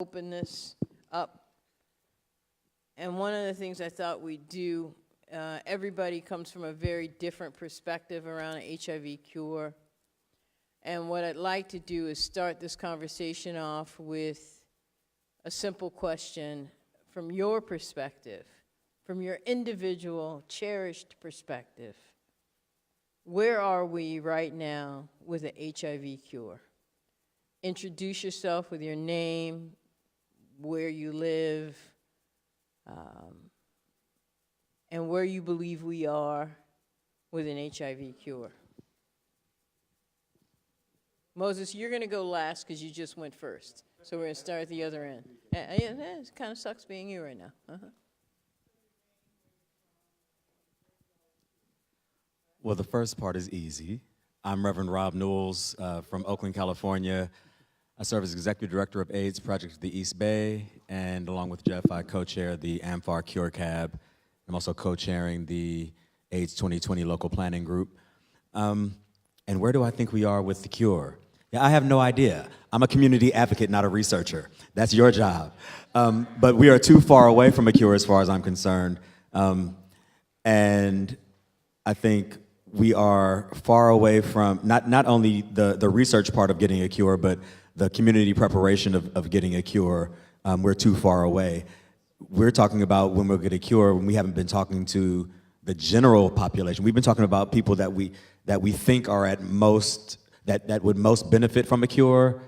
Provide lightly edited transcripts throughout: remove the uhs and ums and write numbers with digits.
open this up. And one of the things I thought we'd do, everybody comes from a very different perspective around an HIV cure. And what I'd like to do is start this conversation off with a simple question from your perspective, from your individual, cherished perspective. Where are we right now with an HIV cure? Introduce yourself with your name, where you live, and where you believe we are with an HIV cure. Moses, you're going to go last because you just went first. So we're going to start at the other end. It kind of sucks being you right now. Well, the first part is easy. I'm Reverend Rob Newells from Oakland, California. I serve as Executive Director of AIDS Project of the East Bay, and along with Jeff, I co-chair the amfAR Cure Cab. I'm also co-chairing the AIDS 2020 Local Planning Group. And where do I think we are with the cure? Yeah, I have no idea. I'm a community advocate, not a researcher. That's your job. But we are too far away from a cure as far as I'm concerned. And I think we are far away from not only the research part of getting a cure, but the community preparation of getting a cure. We're too far away. We're talking about when we'll get a cure when we haven't been talking to the general population. We've been talking about people that we think are at most, that would most benefit from a cure,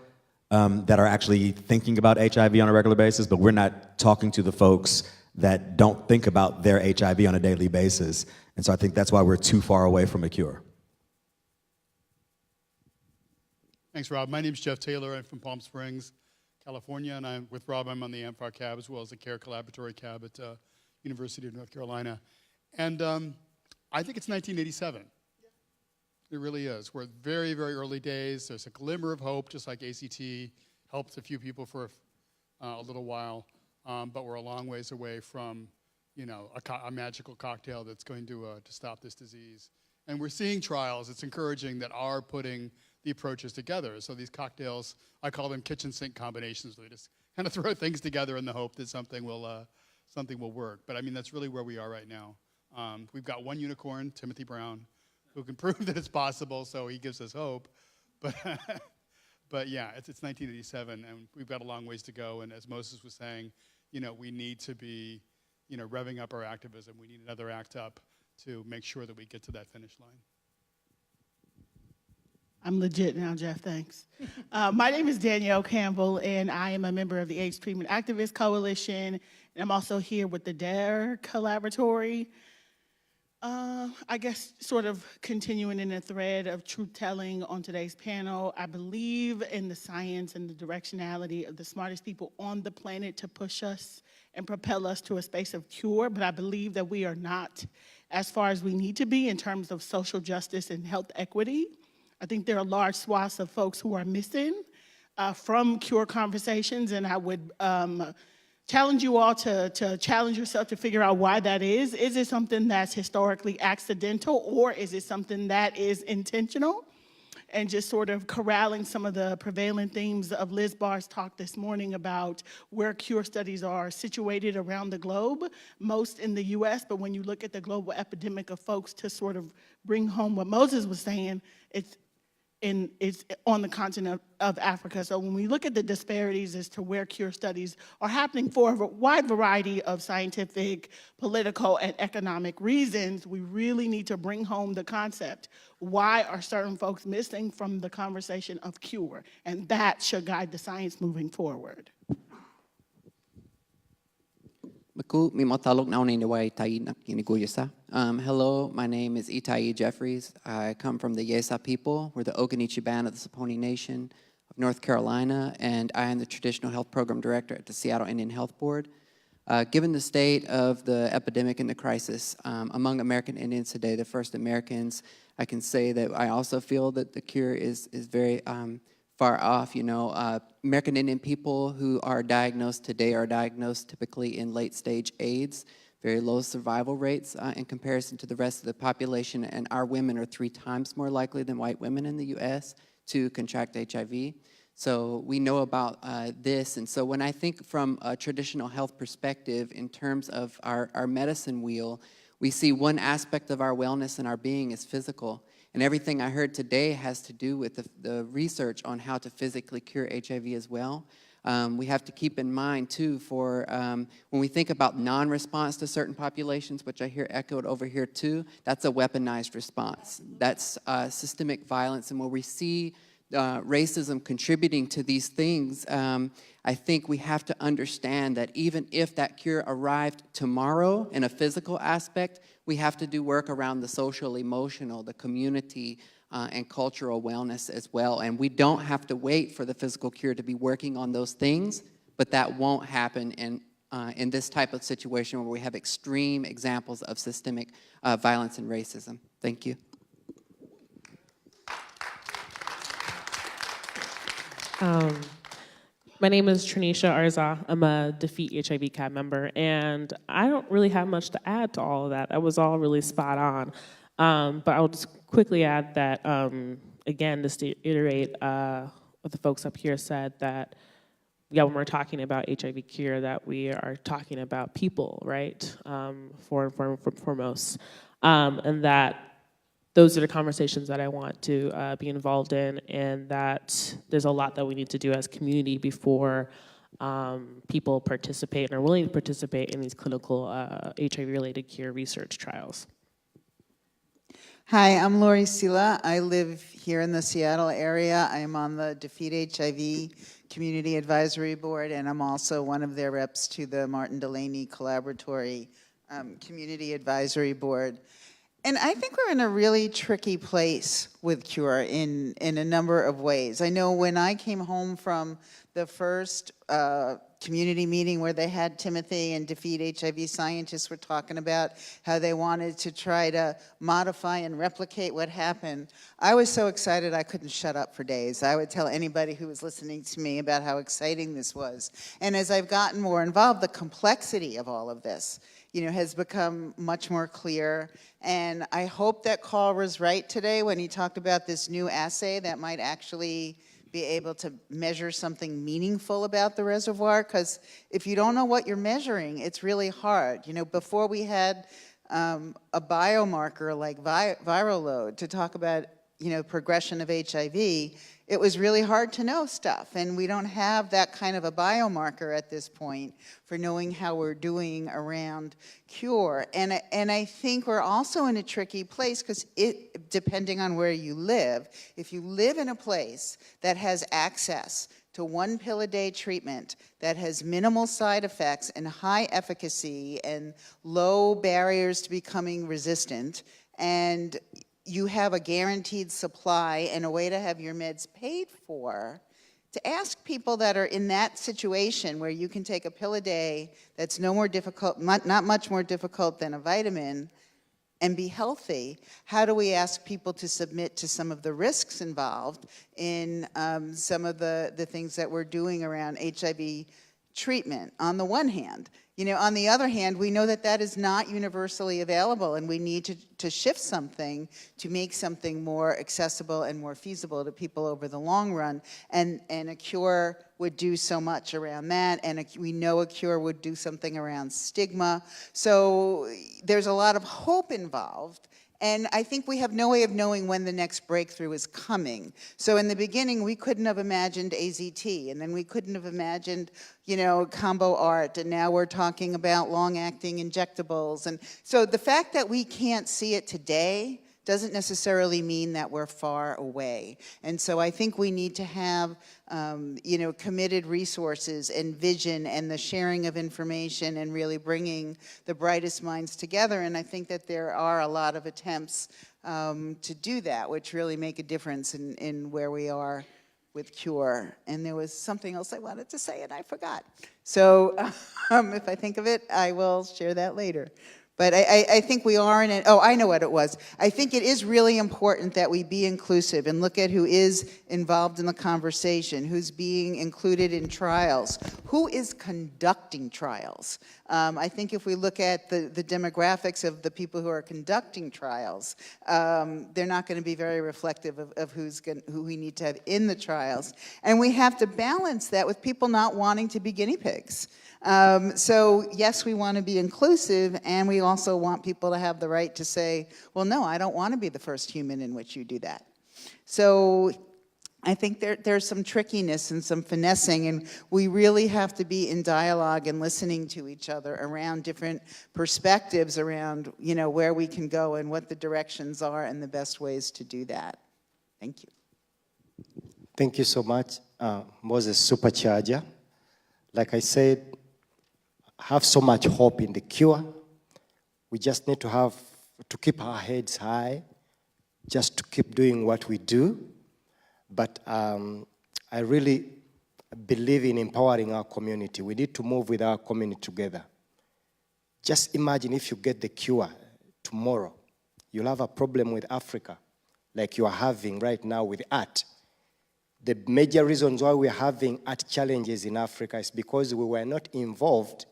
that are actually thinking about HIV on a regular basis, but we're not talking to the folks that don't think about their HIV on a daily basis. And so I think that's why we're too far away from a cure. Thanks, Rob. My name's Jeff Taylor. I'm from Palm Springs, California, and I'm with Rob. I'm on the amfAR cab as well as the CARE Collaboratory cab at University of North Carolina. And I think it's 1987. It really is. We're at very, very early days. There's a glimmer of hope, just like ACT helped a few people for a little while, but we're a long ways away from, a magical cocktail that's going to stop this disease. And we're seeing trials, it's encouraging, that are putting the approaches together. So these cocktails, I call them kitchen sink combinations. We just kind of throw things together in the hope that something will work. But I mean, that's really where we are right now. We've got one unicorn, Timothy Brown, who can prove that it's possible, so he gives us hope. But, but yeah, it's 1987, and we've got a long ways to go. And as Moses was saying, we need to be, revving up our activism. We need another act up to make sure that we get to that finish line. I'm legit now, Jeff, thanks. My name is Danielle Campbell, and I am a member of the AIDS Treatment Activist Coalition, and I'm also here with the DARE Collaboratory. I guess sort of continuing in a thread of truth-telling on today's panel, I believe in the science and the directionality of the smartest people on the planet to push us and propel us to a space of cure, but I believe that we are not as far as we need to be in terms of social justice and health equity. I think there are large swaths of folks who are missing from cure conversations, and I would challenge you all to challenge yourself to figure out why that is. Is it something that's historically accidental, or is it something that is intentional? And just sort of corralling some of the prevailing themes of Liz Barr's talk this morning about where cure studies are situated around the globe, most in the US, but when you look at the global epidemic of folks, to sort of bring home what Moses was saying, it's on the continent of Africa. So when we look at the disparities as to where cure studies are happening for a wide variety of scientific, political, and economic reasons, we really need to bring home the concept. Why are certain folks missing from the conversation of cure? And that should guide the science moving forward. Hello, my name is Itai Jeffries. I come from the Yèsah people. We're the Okanichi Band of the Saponi Nation of North Carolina, and I am the Traditional Health Program Director at the Seattle Indian Health Board. Given the state of the epidemic and the crisis among American Indians today, the first Americans, I can say that I also feel that the cure is very far off. American Indian people who are diagnosed today are diagnosed typically in late-stage AIDS, very low survival rates in comparison to the rest of the population, and our women are 3 times more likely than white women in the U.S. to contract HIV. So we know about this, and so when I think from a traditional health perspective in terms of our medicine wheel, we see one aspect of our wellness and our being is physical. And everything I heard today has to do with the research on how to physically cure HIV as well. We have to keep in mind, too, for when we think about non-response to certain populations, which I hear echoed over here, too, that's a weaponized response. That's systemic violence. And where we see racism contributing to these things, I think we have to understand that even if that cure arrived tomorrow in a physical aspect, we have to do work around the social, emotional, the community, and cultural wellness as well. And we don't have to wait for the physical cure to be working on those things, but that won't happen in this type of situation where we have extreme examples of systemic violence and racism. Thank you. My name is Tranisha Arzah. I'm a defeatHIV CAB member, and I don't really have much to add to all of that. That was all really spot on. But I'll just quickly add that, again, just to iterate what the folks up here said, that, yeah, when we're talking about HIV cure, that we are talking about people, right, foremost, and that those are the conversations that I want to be involved in, and that there's a lot that we need to do as community before people participate and are willing to participate in these clinical HIV-related cure research trials. Hi, I'm Laurie Sylla. I live here in the Seattle area. I am on the defeatHIV Community Advisory Board, and I'm also one of their reps to the Martin Delaney Collaboratory Community Advisory Board. And I think we're in a really tricky place with cure in a number of ways. I know when I came home from the first community meeting where they had Timothy and defeatHIV scientists were talking about how they wanted to try to modify and replicate what happened, I was so excited I couldn't shut up for days. I would tell anybody who was listening to me about how exciting this was. And as I've gotten more involved, the complexity of all of this, has become much more clear. And I hope that Carl was right today when he talked about this new assay that might actually be able to measure something meaningful about the reservoir, because if you don't know what you're measuring, it's really hard. Before we had a biomarker like viral load to talk about, progression of HIV, it was really hard to know stuff, and we don't have that kind of a biomarker at this point for knowing how we're doing around cure. And I think we're also in a tricky place because depending on where you live, if you live in a place that has access to 1 pill a day treatment that has minimal side effects and high efficacy and low barriers to becoming resistant, and you have a guaranteed supply and a way to have your meds paid for, to ask people that are in that situation where you can take a pill a day that's no more difficult, not much more difficult than a vitamin, and be healthy, how do we ask people to submit to some of the risks involved in some of the things that we're doing around HIV treatment, on the one hand? On the other hand, we know that that is not universally available, and we need to shift something to make something more accessible and more feasible to people over the long run. And a cure would do so much around that, and we know a cure would do something around stigma. So there's a lot of hope involved. And I think we have no way of knowing when the next breakthrough is coming. So in the beginning, we couldn't have imagined AZT, and then we couldn't have imagined, combo art, and now we're talking about long-acting injectables. And so the fact that we can't see it today doesn't necessarily mean that we're far away. And so I think we need to have, committed resources and vision and the sharing of information and really bringing the brightest minds together. And I think that there are a lot of attempts to do that, which really make a difference in where we are with cure. And there was something else I wanted to say and I forgot. So if I think of it, I will share that later. But I think we are in oh, I know what it was. I think it is really important that we be inclusive and look at who is involved in the conversation, who's being included in trials, who is conducting trials. I think if we look at the demographics of the people who are conducting trials, they're not going to be very reflective of who we need to have in the trials. And we have to balance that with people not wanting to be guinea pigs. So yes, we want to be inclusive, and we also want people to have the right to say, well, no, I don't want to be the first human in which you do that. So I think there's some trickiness and some finessing, and we really have to be in dialogue and listening to each other around different perspectives around, you know, where we can go and what the directions are and the best ways to do that. Thank you. Thank you so much, Moses Supercharger. Like I said, have so much hope in the cure. We just need to keep our heads high, just to keep doing what we do. But I really believe in empowering our community. We need to move with our community together. Just imagine if you get the cure tomorrow, you'll have a problem with Africa, like you are having right now with art. The major reasons why we're having art challenges in Africa is because we were not involved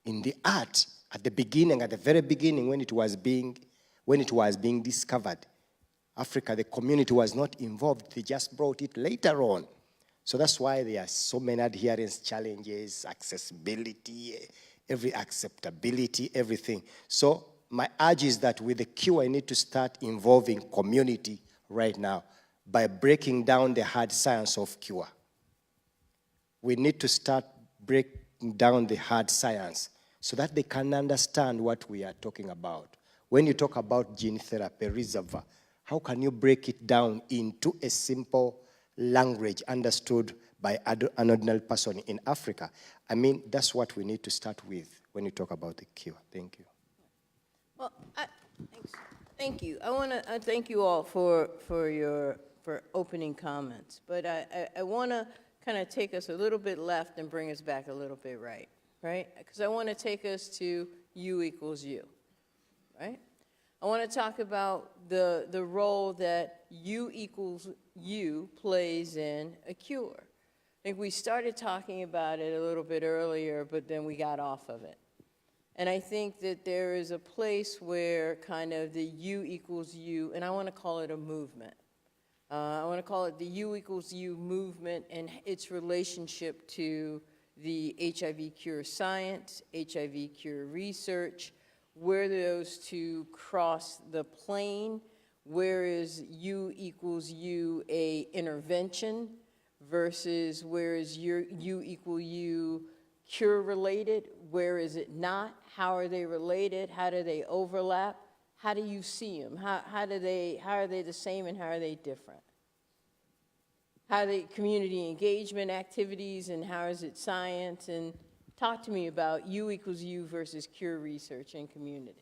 in the art at the beginning, at the very beginning, when it was being discovered. Africa, the community was not involved. They just brought it later on. So that's why there are so many adherence challenges, accessibility, every acceptability, everything. So my urge is that with the cure, I need to start involving community right now by breaking down the hard science of cure. We need to start breaking down the hard science so that they can understand what we are talking about. When you talk about gene therapy reservoir, how can you break it down into a simple language understood by an ordinary person in Africa? I mean, that's what we need to start with when you talk about the cure. Thank you. Well, thank you. I want to thank you all for opening comments, but I want to kind of take us a little bit left and bring us back a little bit right? Because I want to take us to U equals U, right? I want to talk about the role that U equals U plays in a cure. I think we started talking about it a little bit earlier, but then we got off of it. And I think that there is a place where kind of the U equals U, and I want to call it a movement. I want to call it the U equals U movement and its relationship to the HIV cure science, HIV cure research, where those two cross the plane. Where is U equals U a intervention versus where is U equal U cure related? Where is it not? How are they related? How do they overlap? How do you see them? How are they the same and how are they different? How are they community engagement activities and how is it science? And talk to me about U equals U versus cure research and community.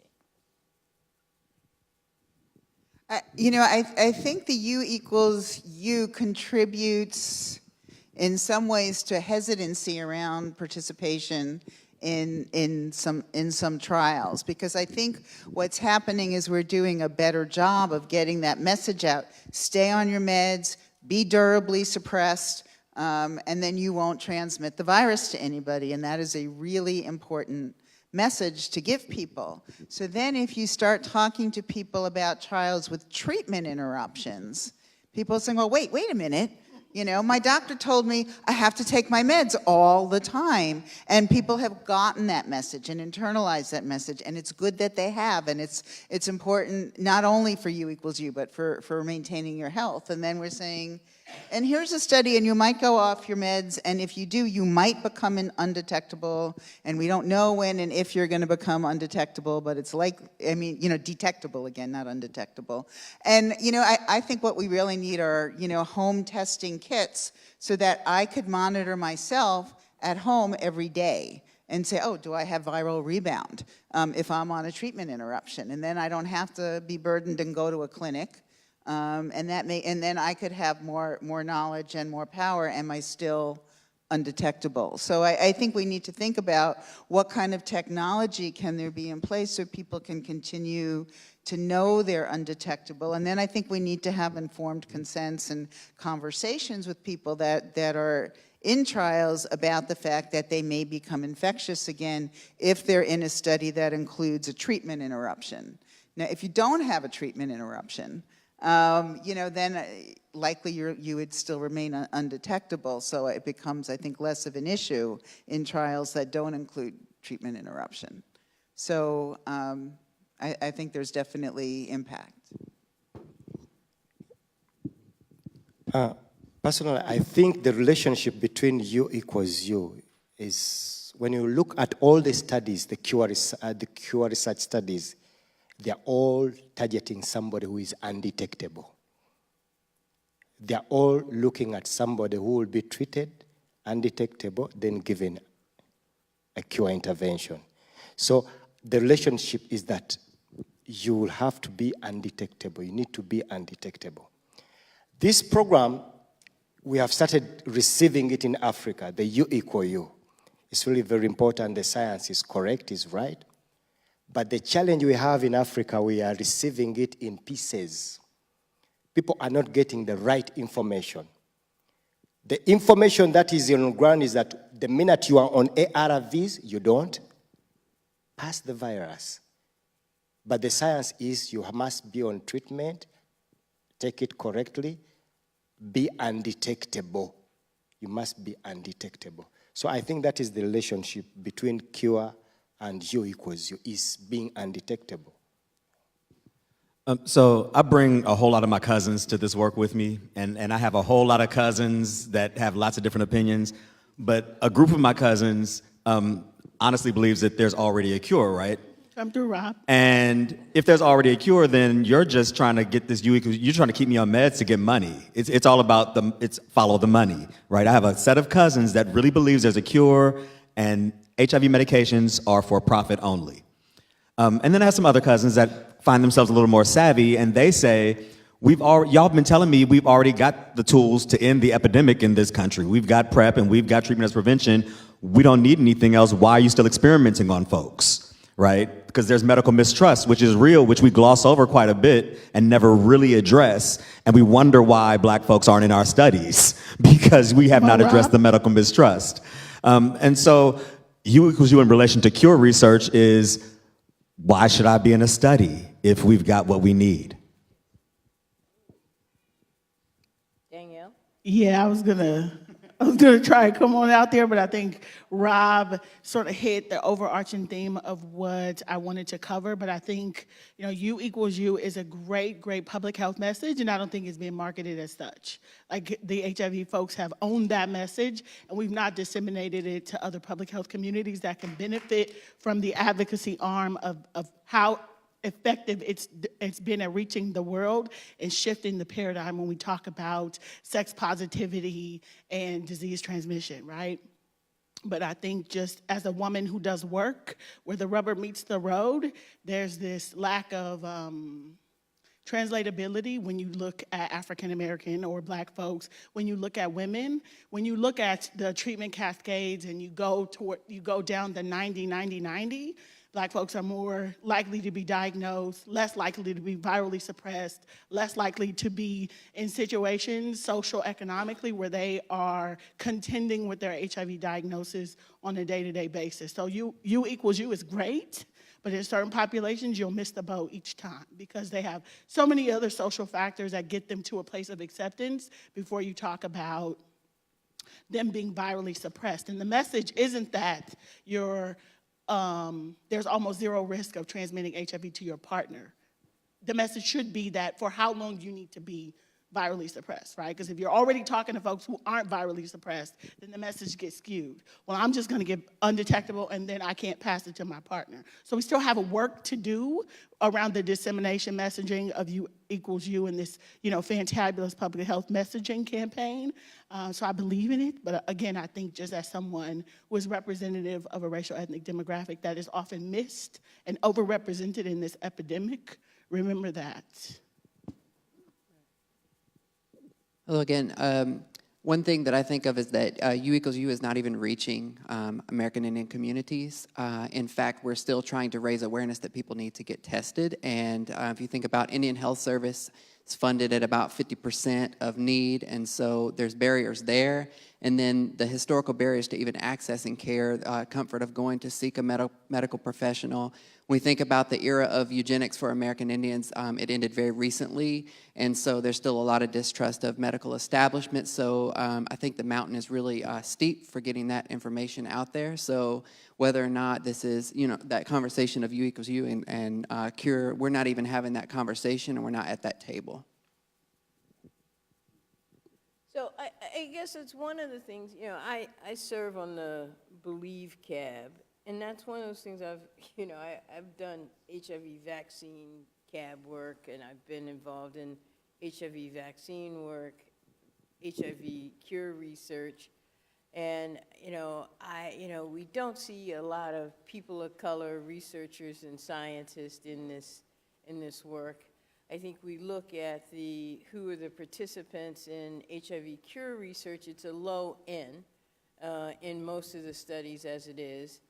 You know, I think the U equals U contributes in some ways to hesitancy around participation in some trials, because I think what's happening is we're doing a better job of getting that message out. Stay on your meds, be durably suppressed, and then you won't transmit the virus to anybody, and that is a really important message to give people. So then if you start talking to people about trials with treatment interruptions, people are saying, well, wait a minute. You know, my doctor told me I have to take my meds all the time. And people have gotten that message and internalized that message. And it's good that they have. And it's important not only for U equals U, but for maintaining your health. And then we're saying, and here's a study, and you might go off your meds, and if you do, you might become undetectable, and we don't know when and if you're going to become undetectable, but it's like, I mean, you know, detectable again, not undetectable. And, you know, I think what we really need are, you know, home testing kits so that I could monitor myself at home every day and say, oh, do I have viral rebound if I'm on a treatment interruption? And then I don't have to be burdened and go to a clinic. And then I could have more knowledge and more power. Am I still undetectable. So I think we need to think about what kind of technology can there be in place so people can continue to know they're undetectable. And then I think we need to have informed consents and conversations with people that are in trials about the fact that they may become infectious again if they're in a study that includes a treatment interruption. Now, if you don't have a treatment interruption, then likely you would still remain undetectable. So it becomes, I think, less of an issue in trials that don't include treatment interruption. So I think there's definitely impact. Personally, I think the relationship between U equals U is, when you look at all the studies, the cure research studies, they're all targeting somebody who is undetectable. They're all looking at somebody who will be treated, undetectable, then given a cure intervention. So the relationship is that you will have to be undetectable. You need to be undetectable. This program, we have started receiving it in Africa, the U equal U. It's really very important. The science is correct, is right. But the challenge we have in Africa, we are receiving it in pieces. People are not getting the right information. The information that is on the ground is that the minute you are on ARVs, you don't pass the virus. But the science is you must be on treatment, take it correctly, be undetectable. You must be undetectable. So I think that is the relationship between cure and U equals U, is being undetectable. So I bring a whole lot of my cousins to this work with me, and I have a whole lot of cousins that have lots of different opinions, but a group of my cousins honestly believes that there's already a cure, right? Come through, Rob. And if there's already a cure, then you're just trying to get this you're trying to keep me on meds to get money. It's all about it's follow the money, right? I have a set of cousins that really believes there's a cure, and HIV medications are for profit only. And then I have some other cousins that find themselves a little more savvy, and they say, y'all been telling me we've already got the tools to end the epidemic in this country. We've got PrEP and we've got treatment as prevention. We don't need anything else. Why are you still experimenting on folks, right? Because there's medical mistrust, which is real, which we gloss over quite a bit and never really address. And we wonder why black folks aren't in our studies because we have not addressed the medical mistrust. And so U equals U in relation to cure research is, why should I be in a study if we've got what we need? Danielle? Yeah, I was gonna try and come on out there, but I think Rob sort of hit the overarching theme of what I wanted to cover. But I think, U equals U is a great public health message, and I don't think it's being marketed as such. Like, the HIV folks have owned that message, and we've not disseminated it to other public health communities that can benefit from the advocacy arm of how effective it's been at reaching the world and shifting the paradigm when we talk about sex positivity and disease transmission, right? But I think just as a woman who does work where the rubber meets the road, there's this lack of translatability when you look at African American or black folks, when you look at women, when you look at the treatment cascades and you go down the 90-90-90, Black folks are more likely to be diagnosed, less likely to be virally suppressed, less likely to be in situations socio-economically where they are contending with their HIV diagnosis on a day-to-day basis. So U equals U is great, but in certain populations, you'll miss the boat each time because they have so many other social factors that get them to a place of acceptance before you talk about them being virally suppressed. And the message isn't that there's almost zero risk of transmitting HIV to your partner. The message should be that for how long you need to be virally suppressed, right? Because if you're already talking to folks who aren't virally suppressed, then the message gets skewed. Well, I'm just gonna get undetectable and then I can't pass it to my partner. So we still have a work to do around the dissemination messaging of U equals U in this, fantabulous public health messaging campaign. So I believe in it, but again, I think just as someone who is representative of a racial ethnic demographic that is often missed and overrepresented in this epidemic, remember that. Hello again. One thing that I think of is that U equals U is not even reaching American Indian communities. In fact, we're still trying to raise awareness that people need to get tested. And if you think about Indian Health Service, it's funded at about 50% of need, and so there's barriers there. And then the historical barriers to even accessing care, comfort of going to seek a medical professional. When we think about the era of eugenics for American Indians, it ended very recently, and so there's still a lot of distrust of medical establishments. So I think the mountain is really steep for getting that information out there. So whether or not this is, that conversation of U equals U and cure, we're not even having that conversation, and we're not at that table. So I guess it's one of the things, I serve on the Believe CAB, and that's one of those things I've done HIV vaccine CAB work, and I've been involved in HIV vaccine work, HIV cure research, and, we don't see a lot of people of color, researchers and scientists in this work. I think we look at who are the participants in HIV cure research. It's a low N in most of the studies as it is.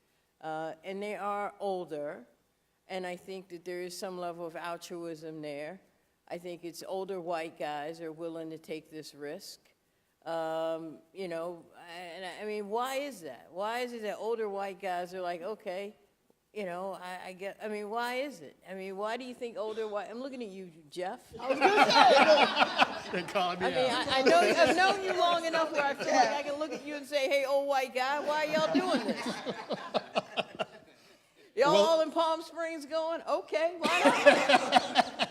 And they are older. And I think that there is some level of altruism there. I think it's older white guys are willing to take this risk. And I mean, why is that? Why is it that older white guys are like, okay, why is it? I mean, why do you think older white, I'm looking at you, Jeff. I was going to say. I've known you long enough where I feel like I can look at you and say, hey, old white guy, why are y'all doing this? Y'all all in Palm Springs going, okay, why not?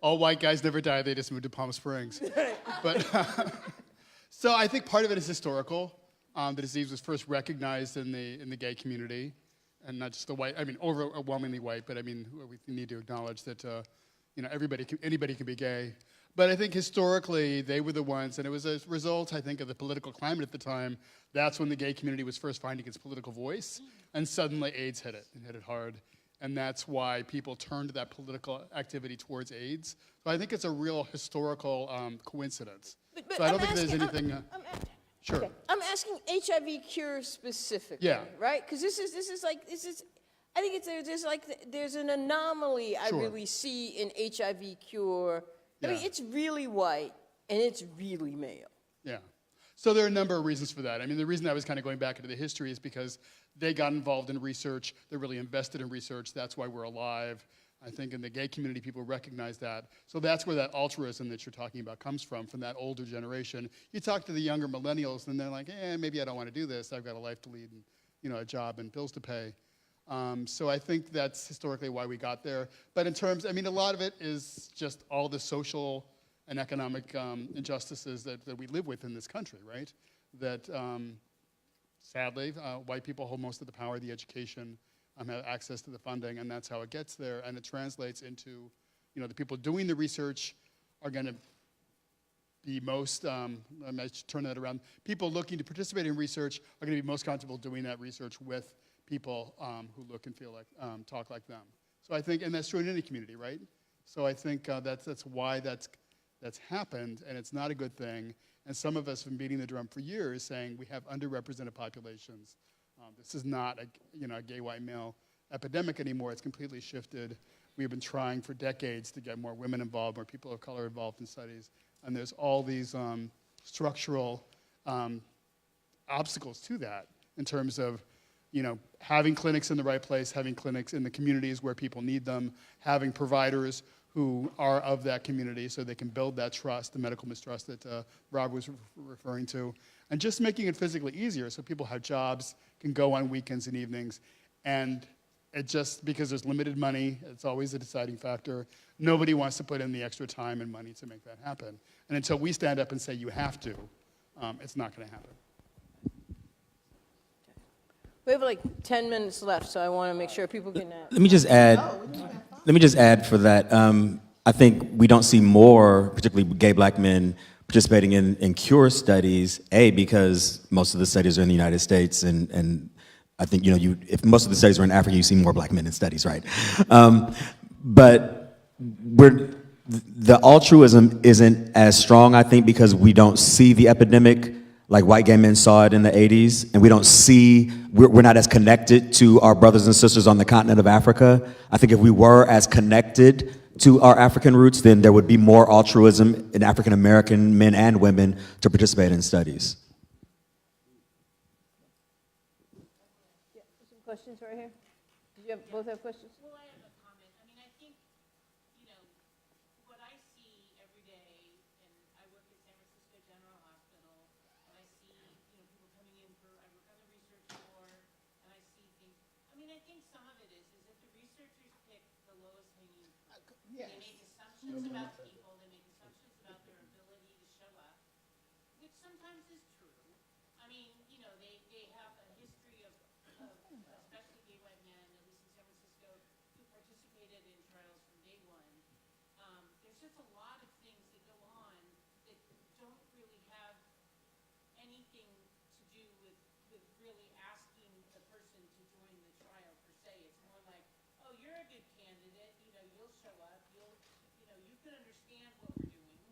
All white guys never die, they just moved to Palm Springs. But so I think part of it is historical. The disease was first recognized in the gay community. And not just the white, overwhelmingly white, but we need to acknowledge that, anybody can be gay. But I think historically, they were the ones, and it was a result, I think, of the political climate at the time. That's when the gay community was first finding its political voice, and suddenly AIDS hit it, and hit it hard. And that's why people turned to that political activity towards AIDS. So I think it's a real historical coincidence. But so I don't think there's anything... Sure. Okay. I'm asking HIV cure specifically, right? Because I think there's an anomaly I really see in HIV cure. I mean, it's really white and it's really male. Yeah. So there are a number of reasons for that. I mean, the reason I was kind of going back into the history is because they got involved in research. They're really invested in research. That's why we're alive. I think in the gay community, people recognize that. So that's where that altruism that you're talking about comes from that older generation. You talk to the younger millennials, and they're like, maybe I don't want to do this. I've got a life to lead and, a job and bills to pay. So I think that's historically why we got there. But in terms, a lot of it is just all the social and economic injustices that we live with in this country, right? That, sadly, white people hold most of the power, the education, have access to the funding, and that's how it gets there. And it translates into, the people doing the research are going to be most, I should turn that around. People looking to participate in research are going to be most comfortable doing that research with people who look and feel like, talk like them. So I think, and that's true in any community, right? So I think that's why that's happened, and it's not a good thing. And some of us have been beating the drum for years, saying we have underrepresented populations. This is not a gay white male epidemic anymore. It's completely shifted. We've been trying for decades to get more women involved, more people of color involved in studies. And there's all these structural obstacles to that in terms of, having clinics in the right place, having clinics in the communities where people need them, having providers who are of that community so they can build that trust, the medical mistrust that Rob was referring to, and just making it physically easier so people have jobs, can go on weekends and evenings. And it just, because there's limited money, it's always a deciding factor. Nobody wants to put in the extra time and money to make that happen. And until we stand up and say you have to, it's not going to happen. We have like 10 minutes left, so I want to make sure people can... Let me just add for that. I think we don't see more, particularly gay black men, participating in cure studies, because most of the studies are in the United States, and I think, if most of the studies are in Africa, you see more black men in studies, right? But The altruism isn't as strong, I think, because we don't see the epidemic like white gay men saw it in the 80s, and we don't see, we're not as connected to our brothers and sisters on the continent of Africa. I think if we were as connected to our African roots, then there would be more altruism in African American men and women to participate in studies. Yeah, some questions right here? Did you both have questions? Well, I have a comment. I mean, I think, you know, what I see every day, and I work at San Francisco General Hospital, and I see, you know, people coming in for, I work on the research floor, and I see things. I mean, I think some of it is that the researchers pick the lowest hanging fruit. They make assumptions about people, they make assumptions about their ability to show up, which sometimes is true. I mean, you know, they have a history of especially gay white men, at least in San Francisco, who participated in trials from day one. There's just a lot of things that go on that don't really have anything to do with really asking the person to join the trial per se. It's more like, oh, you're a good candidate, you know, you'll show up, you know, you can understand what we're doing,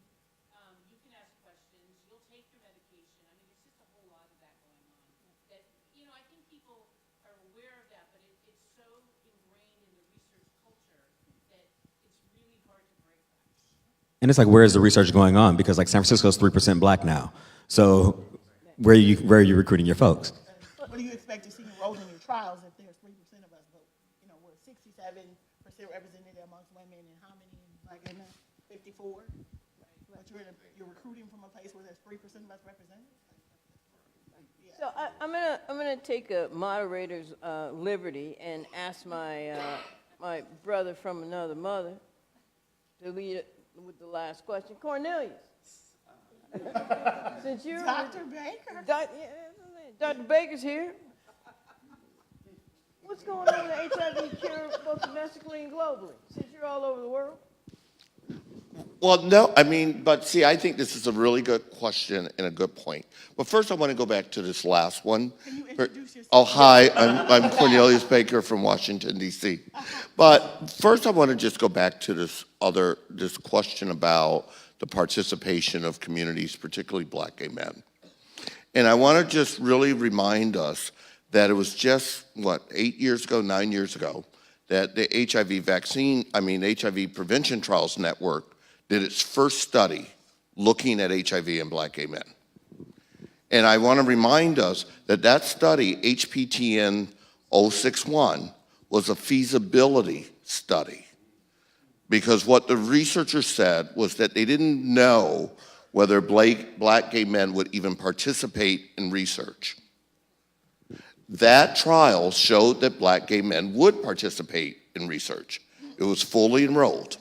you can ask questions, you'll take your medication. I mean, it's just a whole lot of that going on. That, you know, I think people are aware of that, but it's so ingrained in the research culture that it's really hard to break that. And it's like, where is the research going on? Because like San Francisco is 3% black now. So where are you recruiting your folks? What do you expect to see enrolled in your trials if there's 3% of us vote? You know, we're 67% represented amongst women, and how many in black and men? 54? But you're recruiting from a place where there's 3% of us represented? So I'm gonna take a moderator's liberty and ask my my brother from another mother to lead it with the last question. Cornelius, since you're Dr. Baker? Dr. Baker's here. What's going on with the HIV cure, both domestically and globally? Since you're all over the world. Well, no, I mean, but see, I think this is a really good question and a good point. But first, I want to go back to this last one. Can you introduce yourself? Oh, hi, I'm Cornelius Baker from Washington, D.C. But first, I want to just go back to this question about the participation of communities, particularly black gay men. And I want to just really remind us that it was just, 9 years ago, that the HIV Prevention Trials Network did its first study looking at HIV in black gay men. And I want to remind us that that study, HPTN 061, was a feasibility study. Because what the researchers said was that they didn't know whether black gay men would even participate in research. That trial showed that black gay men would participate in research. It was fully enrolled.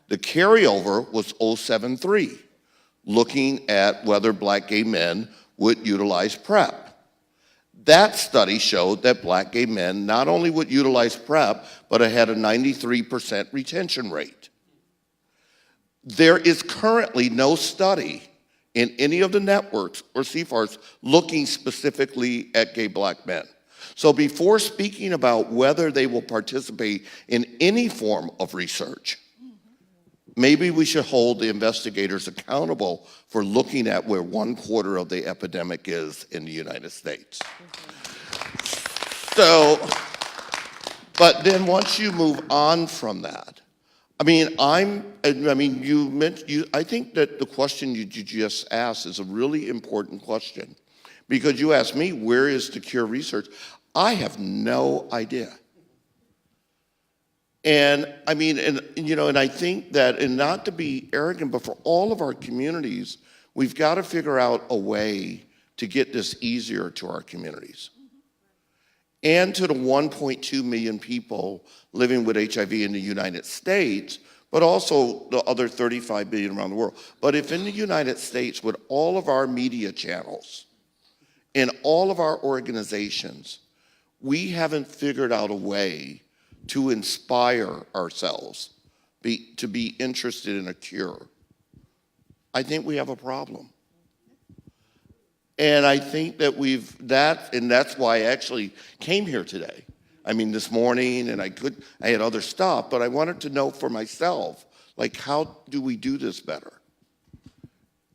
The carryover was 073, looking at whether black gay men would utilize PrEP. That study showed that black gay men not only would utilize PrEP, but it had a 93% retention rate. There is currently no study in any of the networks or CFARs looking specifically at gay black men. So before speaking about whether they will participate in any form of research, maybe we should hold the investigators accountable for looking at where 1/4 of the epidemic is in the United States. So, but then once you move on from that, I think that the question you just asked is a really important question, because you asked me, where is the cure research? I have no idea. And I think that, and not to be arrogant, but for all of our communities, we've got to figure out a way to get this easier to our communities. And to the 1.2 million people living with HIV in the United States, but also the other 35 billion around the world. But if in the United States, with all of our media channels and all of our organizations, we haven't figured out a way to inspire ourselves to be interested in a cure, I think we have a problem. And I think that that's why I actually came here today. I mean, this morning, and I had other stuff, but I wanted to know for myself, Like, how do we do this better?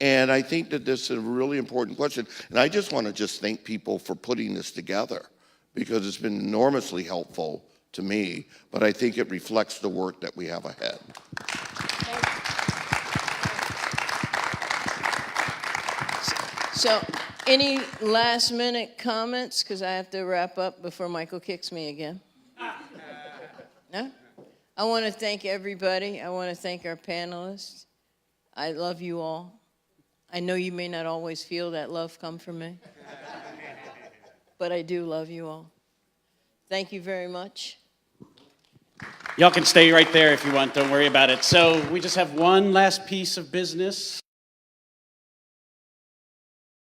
And I think that this is a really important question. And I just want to just thank people for putting this together, because it's been enormously helpful to me, but I think it reflects the work that we have ahead. So, any last minute comments? Because I have to wrap up before Michael kicks me again. No? I want to thank everybody. I want to thank our panelists. I love you all. I know you may not always feel that love come from me, but I do love you all. Thank you very much. Y'all can stay right there if you want. Don't worry about it. So we just have one last piece of business.